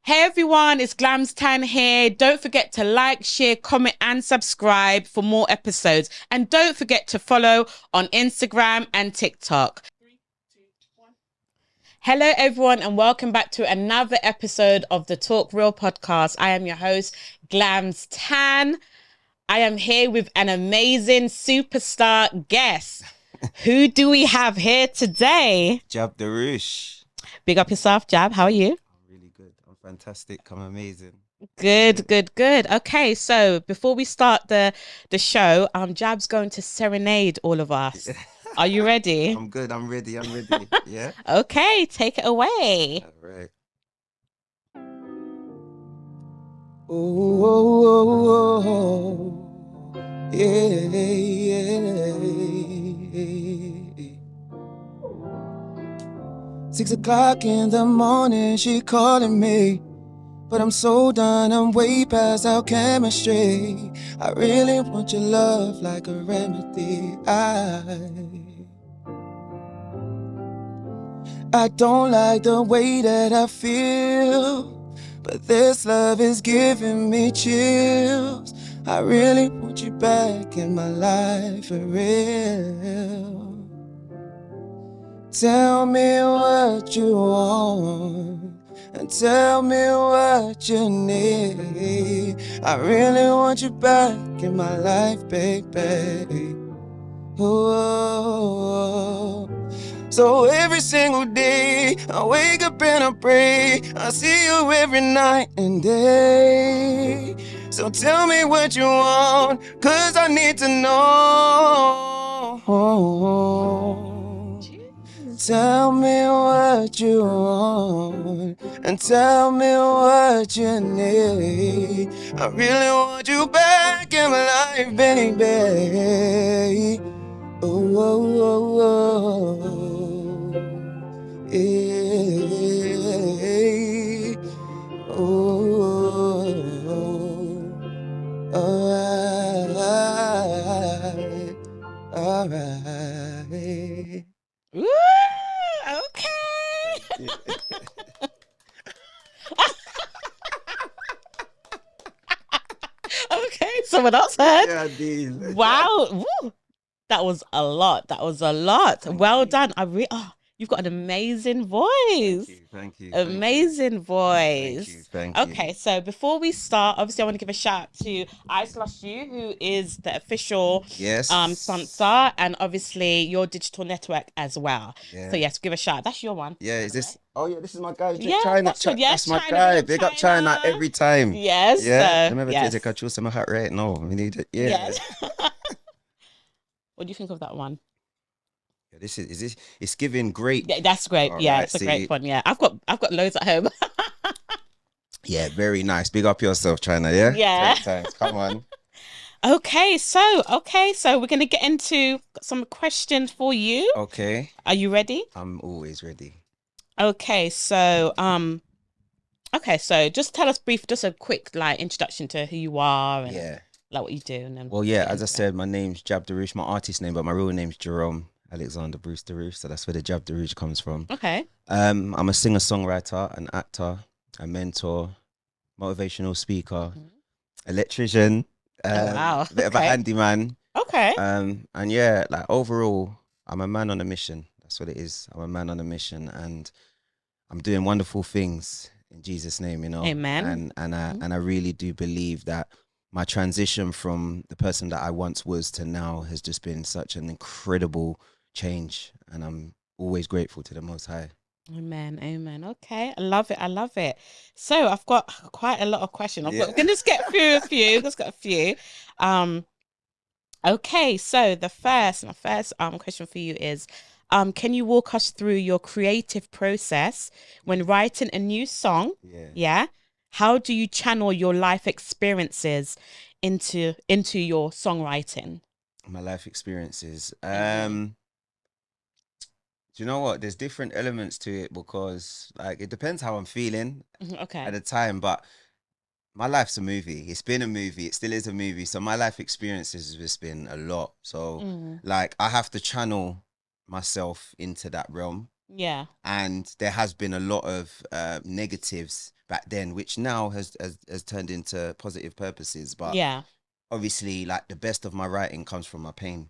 Hey everyone, it's Glams Tan here. Don't forget to like, share, comment, and subscribe for more episodes. And don't forget to follow on Instagram and TikTok. Hello everyone, and welcome back to another episode of the Talk Real podcast. I am your host, Glams Tan. I am here with an amazing superstar guest. Who do we have here today? Jab Derouchee. Big up yourself, Jab. How are you? I'm really good. I'm fantastic. I'm amazing. Good, good, good. Okay, so before we start the show, Jab's going to serenade all of us. Are you ready? I'm good. I'm ready. I'm ready. Yeah. Okay, take it away. All right. Oh, yeah, yeah. 6 o'clock in the morning, she calling me. But I'm so done, I'm way past our chemistry. I really want your love like a remedy. I don't like the way that I feel, but this love is giving me chills. I really want you back in my life for real. Tell me what you want and tell me what you need. I really want you back in my life, baby. Oh, so every single day I wake up and I pray. I see you every night and day. So tell me what you want, 'cause I need to know. Tell me what you want and tell me what you need. I really want you back in my life, baby. Oh, oh, oh, oh. Yeah. Oh, all right. Woo, okay. Okay, someone else heard. Yeah, deal. Wow. Woo. That was a lot. That was a lot. Thank Well you. done. You've got an amazing voice. Thank you. Amazing voice. Thank you. Okay, so before we start, obviously I want to give a shout out to I Slash You, who is the official Yes. sponsor, and obviously your digital network as well. Yeah. So yes, give a shout. That's your one. Yeah, is this? Oh yeah, this is my guy. Yeah, China. that's good. Yes, That's my China, guy. big up Big up China. China every time. Yes. Yeah. So, Remember yes. to take choose my hat right? No, we need it. Yeah. Yes. What do you think of that one? Yeah, this is this? It's giving great. Yeah, that's great. All Yeah, right, it's a see. great one. Yeah, I've got loads at home. Yeah, very nice. Big up yourself, China. Yeah. Yeah. 20 times. Come on. Okay, so we're gonna get into some questions for you. Okay. Are you ready? I'm always ready. Okay, so just tell us just a quick introduction to who you are and Yeah. what you do, and then Well, yeah. get As I into it. said, my name's Jab Derouchee, my artist name, but my real name's Jerome Alexander Bruce Derouchee. So that's where the Jab Derouchee comes from. Okay. I'm a singer-songwriter, an actor, a mentor, motivational speaker, electrician, Wow. bit of a Okay. handyman. Okay. And yeah, overall, I'm a man on a mission. That's what it is. I'm a man on a mission, and I'm doing wonderful things in Jesus' name, Amen. And I really do believe that my transition from the person that I once was to now has just been such an incredible change, and I'm always grateful to the Most High. Amen. Amen. Okay. I love it. I love it. So I've got quite a lot of questions. Yeah. Can just get through a few. Just got a few. Okay. So my first question for you is, can you walk us through your creative process when writing a new song? Yeah. Yeah. How do you channel your life experiences into your songwriting? My life experiences. Do you know what? There's different elements to it because it depends how I'm feeling Okay. at the time, but my life's a movie. It's been a movie. It still is a movie. So my life experiences has just been a lot. So I have to channel myself into that realm. Yeah. And there has been a lot of negatives back then, which now has turned into positive purposes. But Yeah. obviously, like, the best of my writing comes from my pain.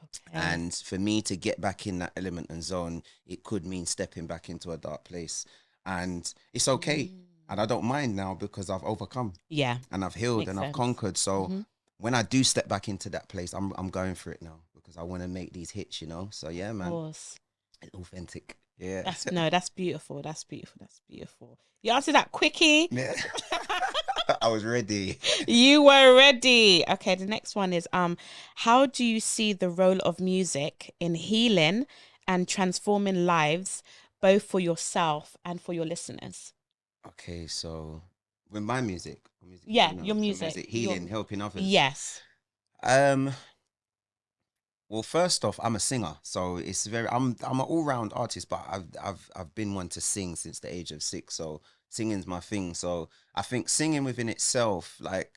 Okay. And for me to get back in that element and zone, it could mean stepping back into a dark place. And it's okay. Mm. And I don't mind now because I've overcome Yeah. and I've healed Makes and I've sense. conquered. So Hmm. when I do step back into that place, I'm going for it now because I want to make these hits, you know? So yeah, Of man, course. it's authentic. Yeah. That's no, that's beautiful. That's beautiful. That's beautiful. You answered that quickie. Yeah. I was ready. You were ready. Okay, the next one is how do you see the role of music in healing and transforming lives, both for yourself and for your listeners? Okay, so with my music, music in Yeah, general, your so music. music Your healing, helping others. yes. Um, well, first off, I'm a singer, so it's very. I'm an all round artist, but I've been one to sing since the age of 6. So singing's my thing. So I think singing within itself, like,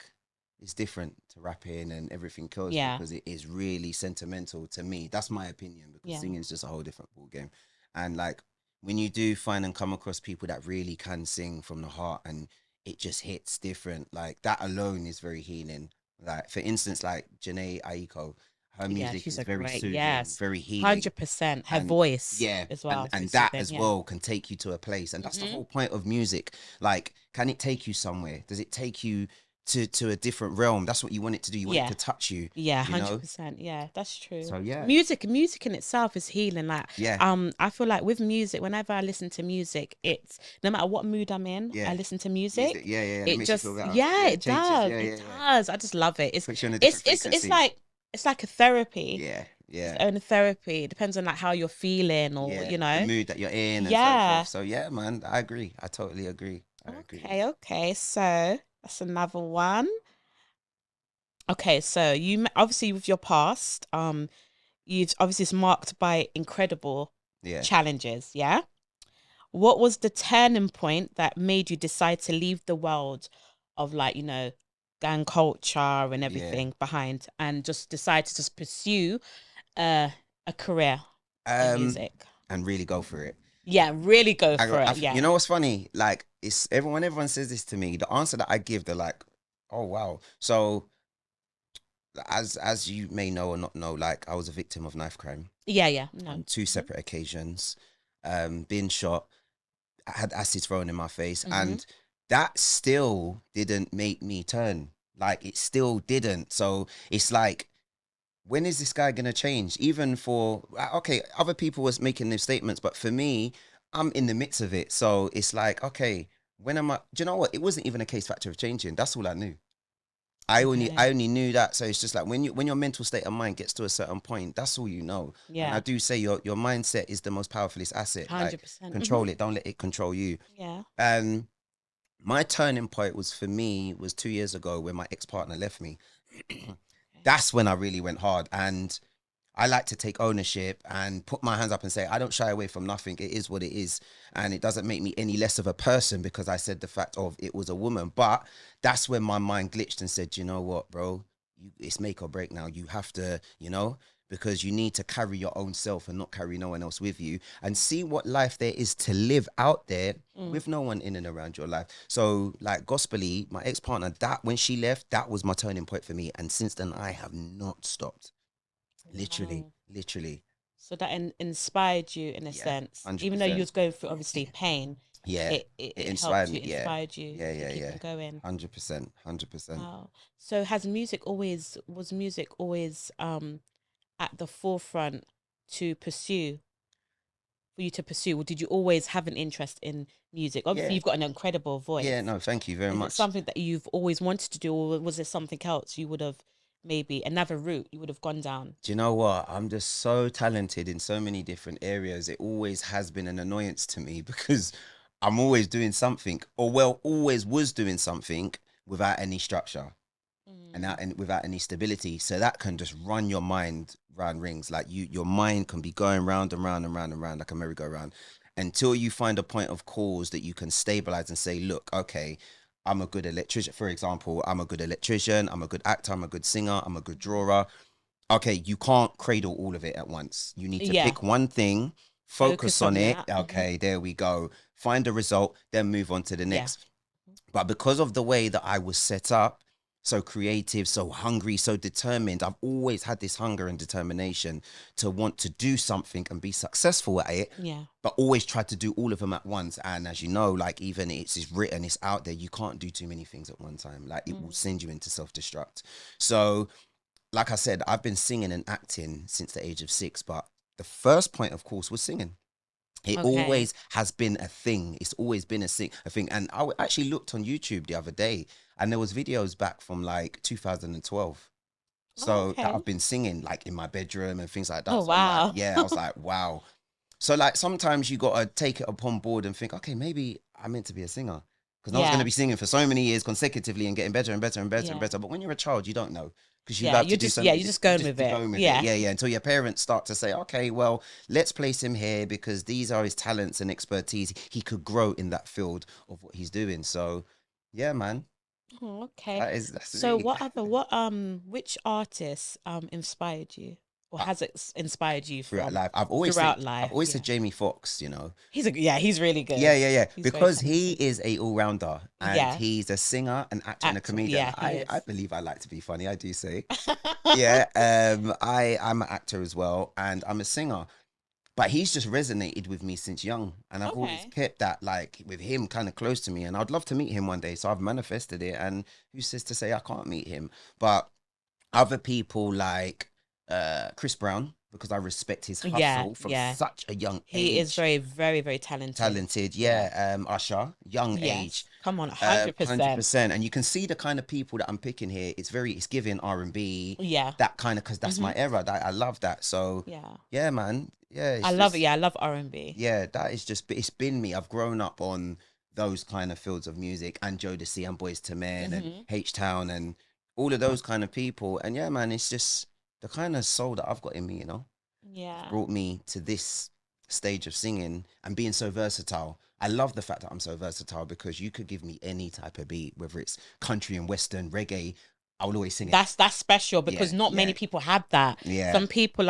is different to rapping and everything else Yeah. because it is really sentimental to me. That's my opinion because Yeah. singing's just a whole different ball game. And like when you do find and come across people that really can sing from the heart and it just hits different, like that alone is very healing. Like for instance, like Janae Aiko, her Yeah, music she's is a very great, soothing, yes. very healing. 100%. Her And voice yeah, as well is very and that soothing. as Yeah. well can take you to a place. And that's the Hmm. whole point of music. Like, can it take you somewhere? Does it take you to a different realm? That's what you want it to do. You want it Yeah. to touch you, Yeah, you know? 100%. Yeah, that's true. So yeah. Music in itself is healing. Like, Yeah. I feel like with music, whenever I listen to music, it's no matter what mood I'm in, I Yeah. listen to Music. music. Yeah, yeah, yeah. That It makes you feel just, better. yeah, Yeah, it it changes. does. Yeah, It yeah, yeah. does. I just love it. Puts you on a It's different it's it's frequency. like it's like a therapy. Yeah, It's yeah. own therapy. It depends on like how you're feeling or Yeah. The mood that you're in and so Yeah. forth. So yeah, man, I agree. I totally agree. I agree. Okay, okay. So that's another one. Okay, so obviously with your past, you've obviously it's marked by incredible Yeah. challenges, yeah? What was the turning point that made you decide to leave the world of like, gang culture and Yeah. everything behind and just decide to just pursue uh, a career in Um, music? and really go for it. Yeah, really go for it. You Yeah. know what's funny? Like, it's everyone says this to me. The answer that I give, they're like, "Oh wow." So, as you may know or not know, like I was a victim of knife crime Yeah, yeah. No. on 2 separate occasions. Been shot, I had acid thrown in my face, Mm-hmm. and that still didn't make me turn. Like, it still didn't. So it's like, when is this guy gonna change? Even for okay, other people was making these statements, but for me, I'm in the midst of it. So it's like, okay, when am I? Do you know what? It wasn't even a case factor of changing. That's all I knew. Okay. I only knew that. So it's just like when your mental state of mind gets to a certain point, that's all you know. And I Yeah. do say your mindset is the most powerfulest asset. Like, 100%. Hmm. control it, don't let it control you. Yeah. And my turning point was, for me, was 2 years ago when my ex partner left me. That's when I really went hard. And I like to take ownership and put my hands up and say, I don't shy away from nothing. It is what it is. And it doesn't make me any less of a person because I said the fact of it was a woman. But that's when my mind glitched and said, you know what, bro, it's make or break now. You have to, because you need to carry your own self and not carry no one else with you, and see what life there is to live out there Mm. with no one in and around your life. So like, gospelly, my ex-partner, that when she left, that was my turning point for me. And since then, I have not stopped. Literally, Wow. literally. So that inspired you in a Yeah, sense, even though you 100%. was going through obviously pain, Yeah, it it helped inspired you, me. Yeah, inspired you yeah, to yeah, keep yeah. on going. 100%, 100%. Wow. So was music always at the forefront to pursue for you to pursue, or did you always have an interest in music? Obviously, Yeah, you've got an incredible yeah. voice. No, thank you very Is it much. something that you've always wanted to do, or was there something else you would have maybe another route you would have gone down? Do you know what? I'm just so talented in so many different areas. It always has been an annoyance to me because I'm always doing something, or well, always was doing something without any structure Mm. and without any stability. So that can just run your mind round rings. Like, your mind can be going round and round and round and round like a merry-go-round until you find a point of cause that you can stabilize and say, look, okay, I'm a good electrician. For example, I'm a good electrician. I'm a good actor. I'm a good singer. I'm a good drawer. Okay, you can't cradle all of it at once. You need to Yeah. pick one thing, focus on it. that. Okay, there we go. Find a result, then move on to the Yeah. next. But because of the way that I was set up, so creative, so hungry, so determined, I've always had this hunger and determination to want to do something and be successful at it. Yeah. But always try to do all of them at once. And as you know, like, even it's written, it's out there, you can't do too many things at one time. Like, it will send you into self-destruct. So, like I said, I've been singing and acting since the age of 6, but the first point, of course, was singing. It always has been a thing. It's always been a thing. And I actually looked on YouTube the other day, and there was videos back from like 2012. So that I've been singing like in my bedroom and things like that. Oh, so wow. like, yeah, I was like, wow. So like sometimes you got to take it upon board and think, okay, maybe I'm meant to be a singer. Because I was going to be singing for so many years consecutively and getting better and better and better and better. But when you're a child, you don't know. Because you love to do something. Yeah, you're just going with it. Yeah. Until your parents start to say, okay, well, let's place him here because these are his talents and expertise. He could grow in that field of what he's doing. So, yeah, man. Oh, okay. That's So me. which artist inspired you, or has it inspired you Throughout from life, I've always said Jamie Foxx. You know, he's really good. Yeah. He's Because he is a all-rounder and he's a singer, an actor, and a comedian. Yeah, I believe I like to be funny. I do say, yeah. I'm an actor as well, and I'm a singer. But he's just resonated with me since young, and I've always kept that, like, with him kind of close to me, and I'd love to meet him one day. So I've manifested it, and who says to say I can't meet him? But other people like Chris Brown, because I respect his hustle from such a young age. He is very, very, very talented. Usher, young age. Come on, 100%. 100%. And you can see the kind of people that I'm picking here. It's giving R&B. Yeah. That kind of, because that's my era. I love that. So, yeah, man. Yeah. I love it. Yeah, I love R&B. Yeah, that is just, it's been me. I've grown up on those kind of fields of music, and Jodeci and Boys to Men and H-Town and all of those kind of people. And yeah, man, it's just the kind of soul that I've got in me, you know? Yeah. It's brought me to this stage of singing and being so versatile. I love the fact that I'm so versatile because you could give me any type of beat, whether it's country and western, reggae, I will always sing it. That's special because not many people have that. Yeah. Some people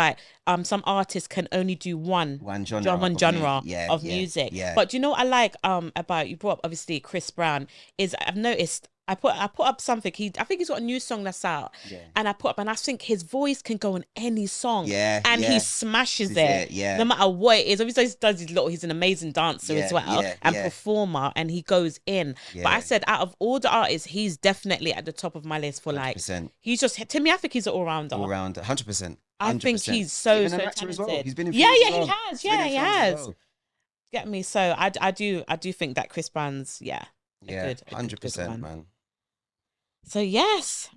some artists can only do one genre of music. Yeah. But do you know what I like about, you brought up obviously Chris Brown, is I've noticed I put up something. I think he's got a new song that's out. Yeah. And I think his voice can go on any song. Yeah. And he smashes it. Yeah. No matter what it is. Obviously he's an amazing dancer as well and performer, and he goes in. Yeah. But I said out of all the artists, he's definitely at the top of my list for 100%. He's just, to me, I think he's an all-rounder. 100%. I think he's so talented as well. He's been in he has. Well. Get me? So I do think that Chris Brown's 100%, man. So yes.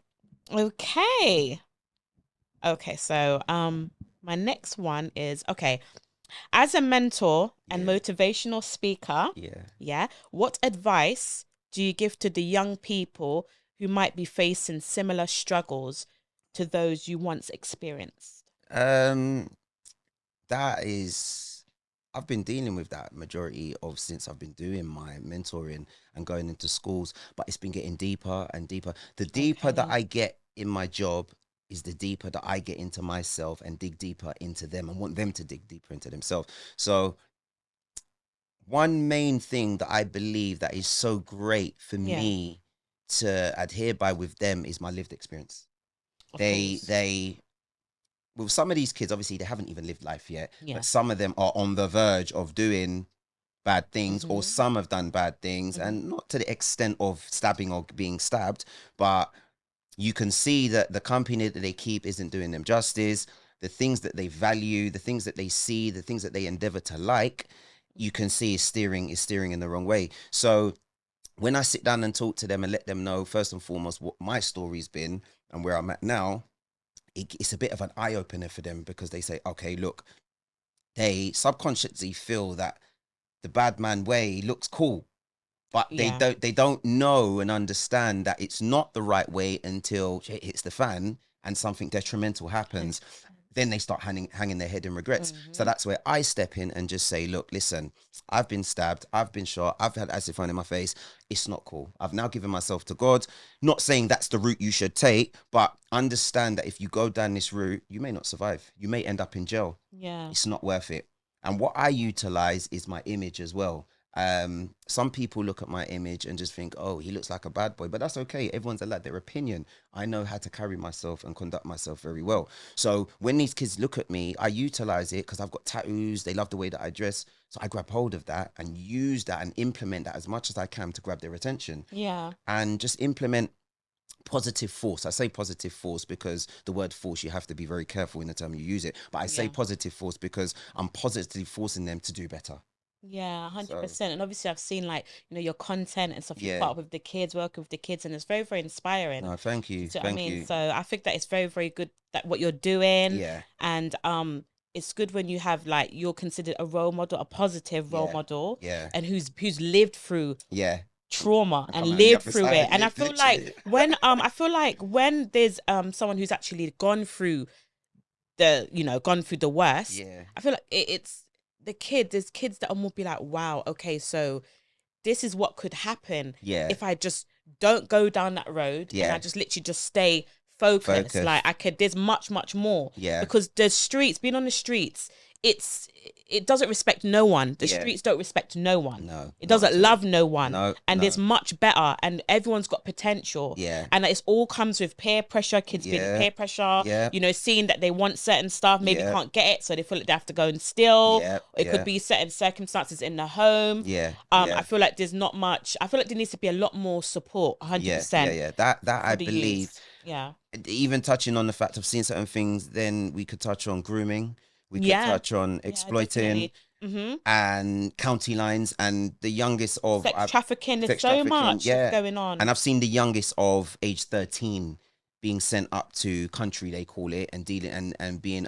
Okay, so my next one is, as a mentor and motivational speaker, what advice do you give to the young people who might be facing similar struggles to those you once experienced? I've been dealing with that majority of since I've been doing my mentoring and going into schools, but it's been getting deeper and deeper. The deeper that I get in my job is the deeper that I get into myself and dig deeper into them and want them to dig deeper into themselves. So one main thing that I believe that is so great for me to adhere by with them is my lived experience. With some of these kids, obviously, they haven't even lived life yet. Yeah. But some of them are on the verge of doing bad things, or some have done bad things, and not to the extent of stabbing or being stabbed, but you can see that the company that they keep isn't doing them justice. The things that they value, the things that they see, the things that they endeavor to like, you can see is steering in the wrong way. So when I sit down and talk to them and let them know, first and foremost, what my story's been and where I'm at now, it's a bit of an eye-opener for them, because they say, okay, look, they subconsciously feel that the bad man way looks cool, but they don't know and understand that it's not the right way until it hits the fan and something detrimental happens. Then they start hanging their head in regrets. So that's where I step in and just say, look, listen, I've been stabbed, I've been shot, I've had acid thrown in my face. It's not cool. I've now given myself to God. Not saying that's the route you should take, but understand that if you go down this route, you may not survive. You may end up in jail. Yeah. It's not worth it. And what I utilize is my image as well. Some people look at my image and just think, oh, he looks like a bad boy, but that's okay. Everyone's allowed their opinion. I know how to carry myself and conduct myself very well. So when these kids look at me, I utilize it because I've got tattoos. They love the way that I dress. So I grab hold of that and use that and implement that as much as I can to grab their attention. Yeah. And just implement positive force. I say positive force because the word force, you have to be very careful in the time you use it. But I say positive force because I'm positively forcing them to do better. Yeah, So 100%. And obviously I've seen like, your content and stuff you put yeah. up with the kids, working with the kids, and it's very, very inspiring. No, thank you. See what I Thank mean? you. So I think that it's very, very good that what you're doing. Yeah. And it's good when you have like you're considered a role model, a positive role Yeah. model, Yeah. and who's lived through Yeah. trauma I and come out the lived other through side, it. And I feel like literally. when there's someone who's actually gone through gone through the worst, Yeah. I feel like it's there's kids that will be like, wow, okay, so this is what could happen Yeah. if I just don't go down that road and Yeah. I just literally just stay focused. Focus. Like there's much, much more. Yeah. Because the streets, being on the streets, it doesn't respect no one. The Yeah. streets don't respect no one. No. It not doesn't at all. love no one. No. And no. it's much better, and everyone's got potential. Yeah. And it all comes with peer pressure, kids being Yeah. peer pressure, Yeah. seeing that they want certain stuff, maybe Yeah. can't get it, so they feel like they have to go and steal. Yeah. It could be certain circumstances in the home. Yeah. I feel like there's not much. I feel like there needs to be a lot more support. 100%. Yeah. That I believe. Youth. Yeah. Even touching on the fact of seeing certain things, then we could touch on grooming. We could touch on exploiting and county lines, and the youngest of sex trafficking. There's sex so trafficking, much going on. And I've seen the youngest of age 13 being sent up to country, they call it, and dealing and being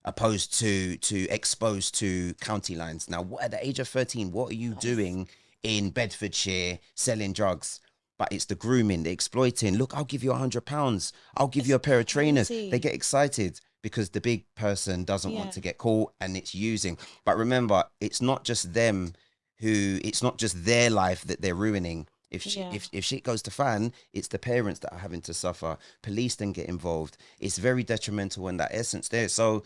opposed to exposed to county lines. Now, what at the age of 13, what are you doing in Bedfordshire selling drugs? But it's the grooming, the exploiting. Look, I'll give you £100. I'll give you a pair of trainers. crazy. They get excited because the big person doesn't want to get caught, and it's using. But remember, it's not just them it's not just their life that they're ruining. If shit goes to fan, it's the parents that are having to suffer. Police then get involved. It's very detrimental in that essence there. So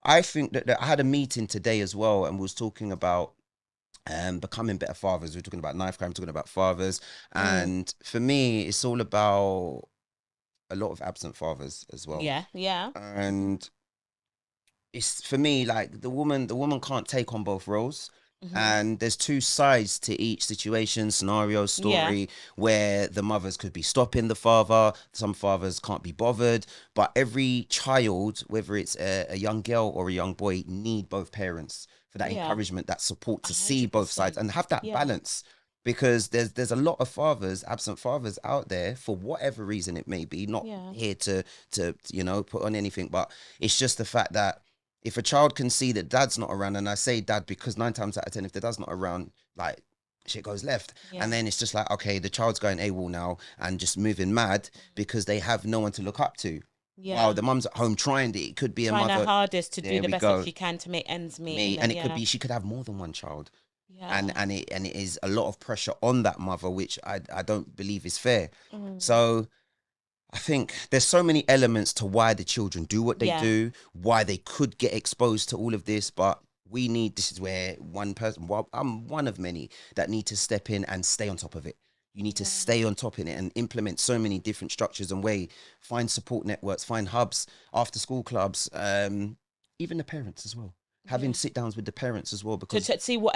I think that I had a meeting today as well, and we was talking about becoming better fathers. We're talking about knife crime, talking about fathers. And for me, it's all about a lot of absent fathers as well. Yeah. And it's for me, like the woman can't take on both roles. And there's two sides to each situation, scenario, story, where the mothers could be stopping the father. Some fathers can't be bothered, but every child, whether it's a young girl or a young boy, need both parents for that encouragement, that support, to 100%. See both sides and have that balance. Because there's a lot of fathers, absent fathers out there, for whatever reason it may be, not here to put on anything, but it's just the fact that if a child can see that dad's not around, and I say dad because 9 times out of 10, if the dad's not around, like shit goes left. And then it's just like, okay, the child's going AWOL now and just moving mad because they have no one to look up to. Wow, the mum's at home trying it could be a mother. Trying her hardest to do the best that she can to make ends meet. And it could be, she could have more than one child. And it is a lot of pressure on that mother, which I don't believe is fair. So I think there's so many elements to why the children do what they do, why they could get exposed to all of this, but this is where one person, I'm one of many that need to step in and stay on top of it. You need to stay on top of it and implement so many different structures and find support networks, find hubs, after school clubs, even the parents as well. Having sit downs with the parents as well, because to see what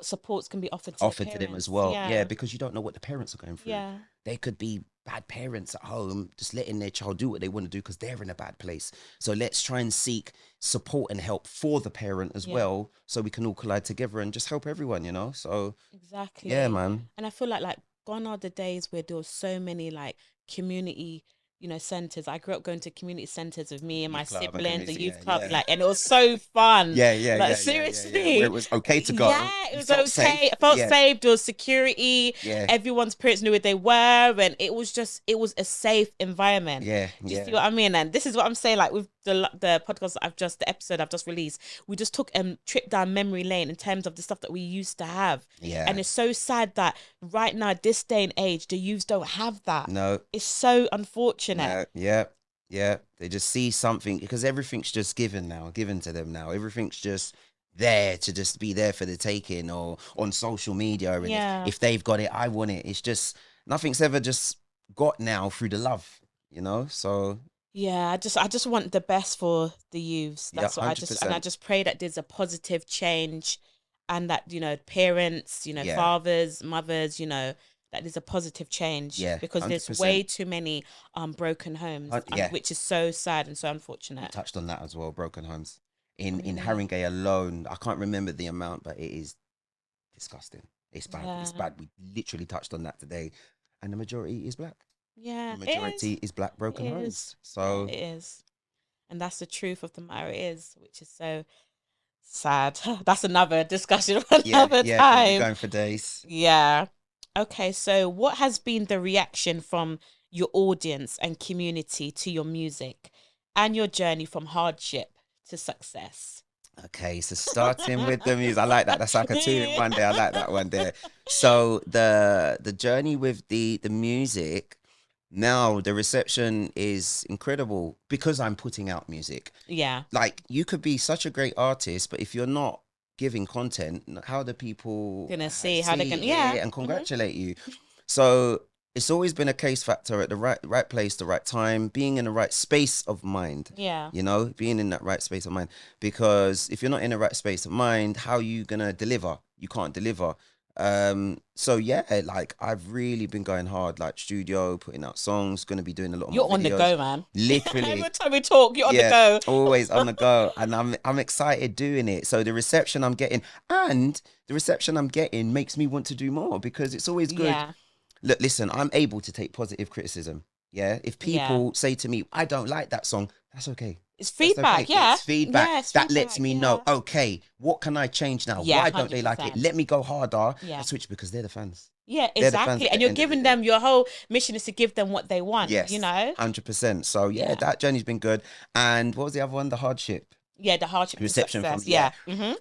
supports can be offered to them as well. Yeah, because you don't know what the parents are going through. Yeah, they could be bad parents at home, just letting their child do what they want to do because they're in a bad place. So let's try and seek support and help for the parent as well, so we can all collide together and just help everyone. So exactly. Yeah, man. And I feel like gone are the days where there was so many like community centers. I grew up going to community centers with me and my siblings, the youth club, and it was so fun. Seriously. Where it was okay to go. Yeah, it was okay. Safe. I felt safe. There was security. Yeah. Everyone's parents knew where they were, and it was a safe environment. Yeah. Do you see what I mean? And this is what I'm saying, like with the podcast the episode I've just released, we just took a trip down memory lane in terms of the stuff that we used to have. Yeah. And it's so sad that right now, this day and age, the youths don't have that. No. It's so unfortunate. Yeah. They just see something because everything's just given to them now. Everything's just there to just be there for the taking, or on social media, and Yeah. if they've got it, I want it. It's just nothing's ever just got now through the love, so Yeah, I just want the best for the youths. yeah, That's what I and I 100%. just pray that there's a positive change, and that, parents, Yeah, fathers, mothers, that there's a positive change, yeah, because there's 100%. way too many broken homes, and Yeah, which is so sad and so you unfortunate. touched on that as well. Broken homes in Really. Haringey alone, I can't remember the amount, but it is disgusting. It's bad. It's Yeah. bad. We literally touched on that today, and the majority is black. Yeah, The it is. majority is black It broken is. homes. Yeah, So it is. And that's the truth of the matter, it is, which is so sad. That's another discussion for yeah, another yeah, we'll be time. going for days. Yeah. Okay, so what has been the reaction from your audience and community to your music and your journey from hardship to success? Okay, so starting with the music, I like that. That's like a two in one day. I like that one there. So the journey with the music, now the reception is incredible because I'm putting out music. Yeah. Like, you could be such a great artist, but if you're not giving content, how do people Gonna see how they can, yeah. and congratulate you? So it's always been a case factor at the right place, the right time, being in the right space of mind. Yeah. Being in that right space of mind. Because if you're not in the right space of mind, how are you gonna deliver? You can't deliver. So yeah, like, I've really been going hard, like studio, putting out songs, gonna be doing a lot You're more on the videos. go, man. Literally. Every time we talk, you're on the Yeah, go. always on the go, and I'm excited doing it. So the reception I'm getting, makes me want to do more, because it's always good. Yeah. Look, listen, I'm able to take positive criticism. Yeah, if Yeah. people say to me, I don't like that song, that's okay. It's That's feedback, okay. yeah. It's feedback. Yeah, it's That lets feedback, me yeah. know, okay, what can I change now? Yeah, Why don't they like it? 100%. Let me go harder. Yeah. I switch, because they're the fans. Yeah, They're the fans exactly. at And the you're end of the giving day. them, your whole mission is to give them what they want, Yes, 100%. So yeah, Yeah. that journey's been good. And what was the other one? The hardship. Yeah, the hardship to Reception success. from- Yeah. yeah.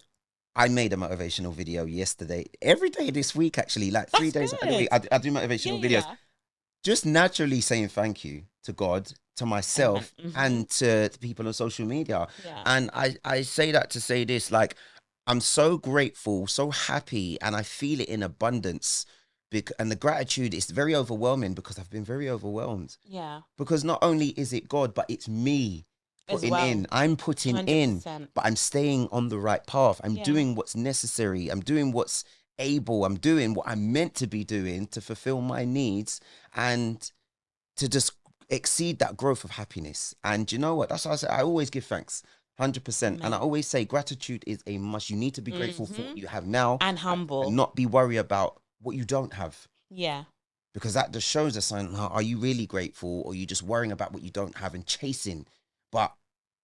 I made a motivational video yesterday. Every day this week, actually, like 3 days That's out of the week, I do motivational videos. Yeah. Just naturally saying thank you to God, to myself, Mhm. and to the people on social media. Yeah. And I say that to say this, like, I'm so grateful, so happy, and I feel it in abundance. And the gratitude is very overwhelming, because I've been very overwhelmed. Yeah. Because not only is it God, but it's me As putting well. in. I'm putting in, 100%. but I'm staying on the right path. I'm Yeah. doing what's necessary. I'm doing what's able. I'm doing what I'm meant to be doing to fulfill my needs, and to just exceed that growth of happiness. And you know what? That's why I say I always give thanks. 100%. And I always say gratitude is a must. You need to be grateful for what you have now, And humble. and not be worried about what you don't have. Yeah. Because that just shows a sign. Are you really grateful, or are you just worrying about what you don't have and chasing? But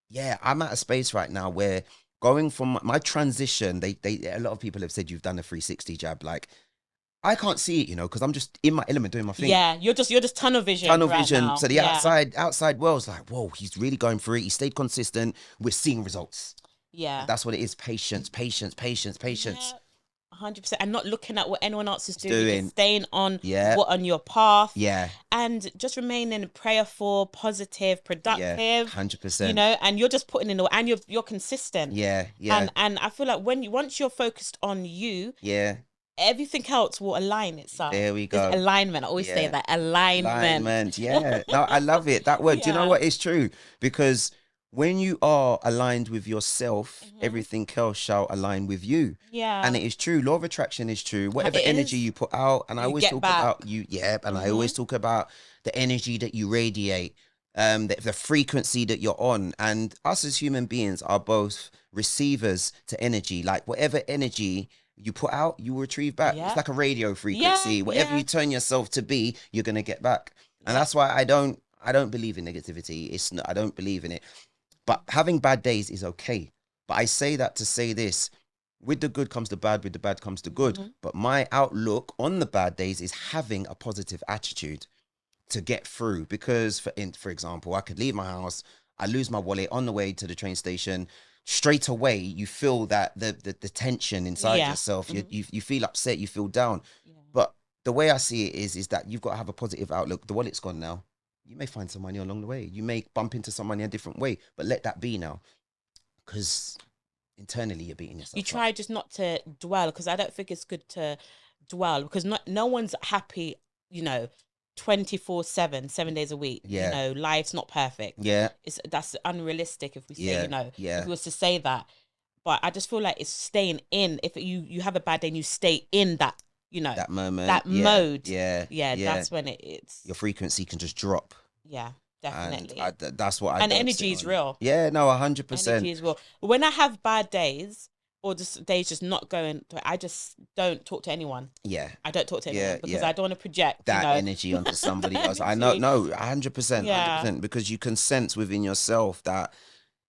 yeah, I'm at a space right now where, going from my transition, they a lot of people have said you've done a 360 jab. Like, I can't see it, because I'm just in my element doing my thing. Yeah, you're just tunnel vision. Tunnel right vision. now. So the Yeah. outside world's like, whoa, he's really going for it. He stayed consistent. We're seeing results. Yeah. That's what it is. Patience. Yeah. 100%, and not looking at what anyone else is doing, You're Doing. just staying on Yeah. on your path, Yeah. and just remaining prayerful, positive, productive, 100%. and you're just putting in the, and you're consistent. Yeah. And I feel like once you're focused on you, Yeah. everything else will align itself. There we go. It's alignment. I always say Yeah. that, alignment. Yeah. No, I love it. That word. Do you know Yeah. what? It's true, because when you are aligned with yourself, everything else shall align with you. Yeah. And it is true. Law of attraction is true. Whatever It energy is. you put out, and I You always get talk back. about you. Yeah, and I always talk about the energy that you radiate, the frequency that you're on. And us as human beings are both receivers to energy. Like, whatever energy you put out, you will retrieve back. Yeah. It's like a radio frequency. Whatever yeah. you turn yourself to be, you're gonna get back. And that's why I don't believe in negativity. I don't believe in it. But having bad days is okay. But I say that to say this: with the good comes the bad, with the bad comes the good. But my outlook on the bad days is having a positive attitude to get through. Because for example, I could leave my house, I lose my wallet on the way to the train station. Straight away, you feel that the tension inside yourself. You feel upset, you feel down. But the way I see it is that you've got to have a positive outlook. The wallet's gone now. You may find some money along the way. You may bump into some money a different way, but let that be now. Because internally you're beating yourself You up. try just not to dwell, because I don't think it's good to dwell, because no one's happy, 24/7, 7 days a week. Yeah. Life's not perfect. Yeah. That's unrealistic if we say, Yeah. Yeah. if we was to say that. But I just feel like it's staying in. If you have a bad day and you stay in that, that moment, that mode. Yeah. That's when it's your frequency can just drop. Yeah, definitely. And that's what I and don't energy sit is on. real. Yeah, no, 100%. Energy is real. When I have bad days, or just days just not going, I just don't talk to anyone. Yeah. I don't talk to anyone because I don't want to project that energy onto somebody else. I know, no, 100%, 100%, because you can sense within yourself that,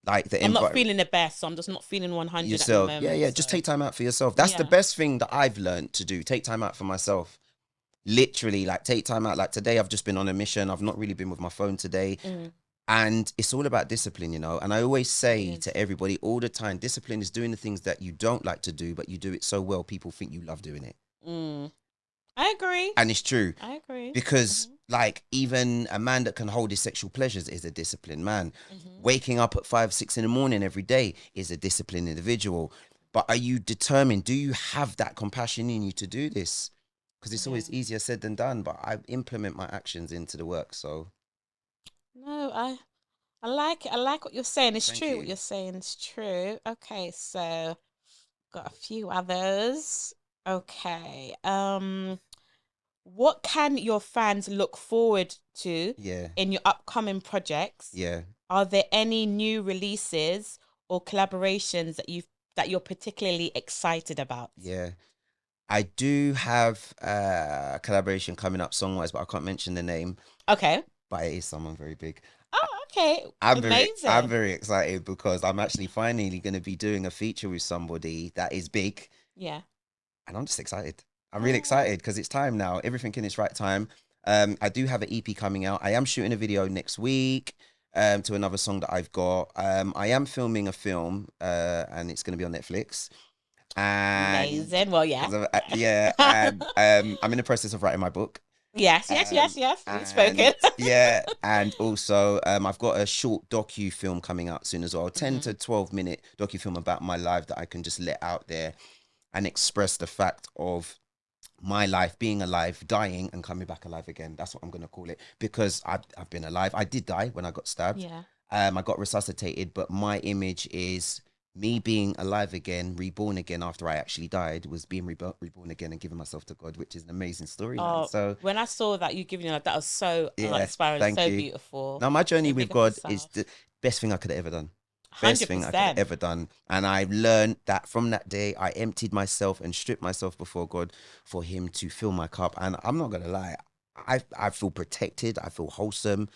like, I'm not feeling the best, so I'm just not feeling 100 yourself. At the moment, just take time out for yourself. That's the best thing that I've learned to do. Take time out for myself. Literally, like, take time out. Like, today I've just been on a mission. I've not really been with my phone today. And it's all about discipline, And I always say to everybody all the time, discipline is doing the things that you don't like to do, but you do it so well, people think you love doing it. I agree. And it's true. I agree. Because, like, even a man that can hold his sexual pleasures is a disciplined man. Waking up at 5, 6 in the morning every day is a disciplined individual. But are you determined? Do you have that compassion in you to do this? Because it's always easier said than done, but I implement my actions into the work, so... No, I like it. I like what you're saying. It's Thank true. you. What you're saying is true. Okay, so got a few others. Okay. What can your fans look forward to in your upcoming projects? Yeah. Are there any new releases or collaborations that you're particularly excited about? Yeah. I do have a collaboration coming up song-wise, but I can't mention the name. Okay. But it is someone very big. Oh, okay. Amazing. I'm very excited because I'm actually finally going to be doing a feature with somebody that is big. Yeah. And I'm just excited. I'm really excited because it's time now. Everything in its right time. I do have an EP coming out. I am shooting a video next week to another song that I've got. I am filming a film and it's going to be on Netflix. And amazing. Well, yeah. And I'm in the process of writing my book. Yes. You've spoken. And also I've got a short docu film coming out soon as well. 10 to 12 minute docu film about my life that I can just let out there and express the fact of my life, being alive, dying and coming back alive again. That's what I'm going to call it, because I've been alive. I did die when I got stabbed. Yeah. I got resuscitated, but my image is me being alive again, reborn again after I actually died, was being reborn again and giving myself to God, which is an amazing story. So when I saw that you giving that was so inspiring, so beautiful. Now my journey with God is the best thing I could have ever done. 100%. Best thing I could have ever done. And I learned that from that day, I emptied myself and stripped myself before God for him to fill my cup. And I'm not going to lie, I feel protected, I feel wholesome.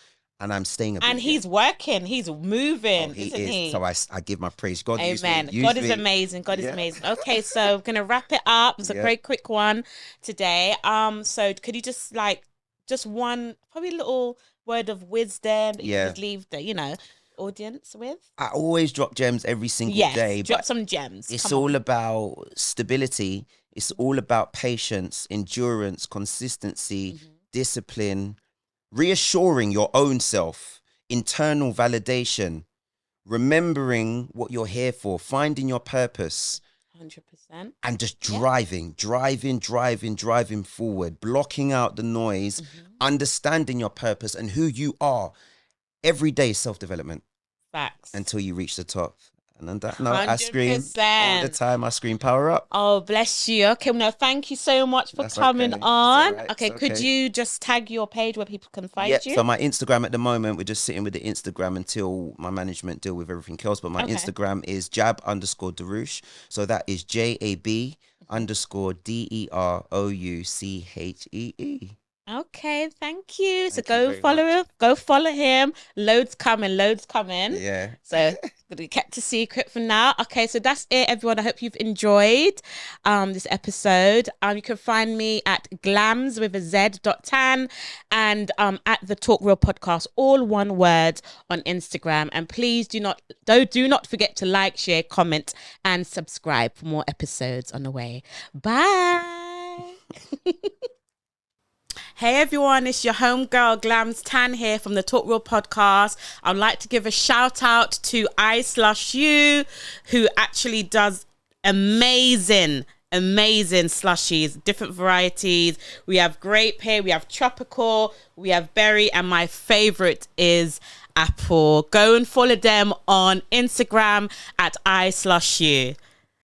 And I'm staying a bit. And he's working, he's moving, he isn't is. he? So I give my praise. God, amen. Use God me. is amazing. God is amazing. Okay, so we're gonna wrap it up. It's a very quick one today. So could you just one probably little word of wisdom that you could leave the audience with? I always drop gems every single day. Drop some gems. It's all about stability. It's all about patience, endurance, consistency, discipline. Reassuring your own self, internal validation, remembering what you're here for, finding your purpose. 100%. And just driving forward, blocking out the noise, understanding your purpose and who you are. Every day self-development. Facts. Until you reach the top. And on that note, I scream 100%. all the time. I scream power up. Oh, bless you. Okay, no, thank you so much for coming on. Right. Okay, could you just tag your page where people can find you? So my Instagram at the moment, we're just sitting with the Instagram until my management deal with everything else. But my Instagram is Jab_Derouchee. So that is JAB_DEROUCHEE. Okay, thank you. So go follow him. Loads coming. Yeah. So gonna be kept a secret for now. Okay, so that's it, everyone. I hope you've enjoyed this episode. You can find me at glams_tan and at the Talk Real Podcast, all one word, on Instagram. And please do not forget to like, share, comment, and subscribe for more episodes on the way. Bye. Hey everyone, it's your homegirl Glams Tan here from the Talk Real podcast. I'd like to give a shout out to I/you, who actually does amazing slushies, different varieties. We have grape here, we have tropical, we have berry, and my favorite is apple. Go and follow them on Instagram at I/you.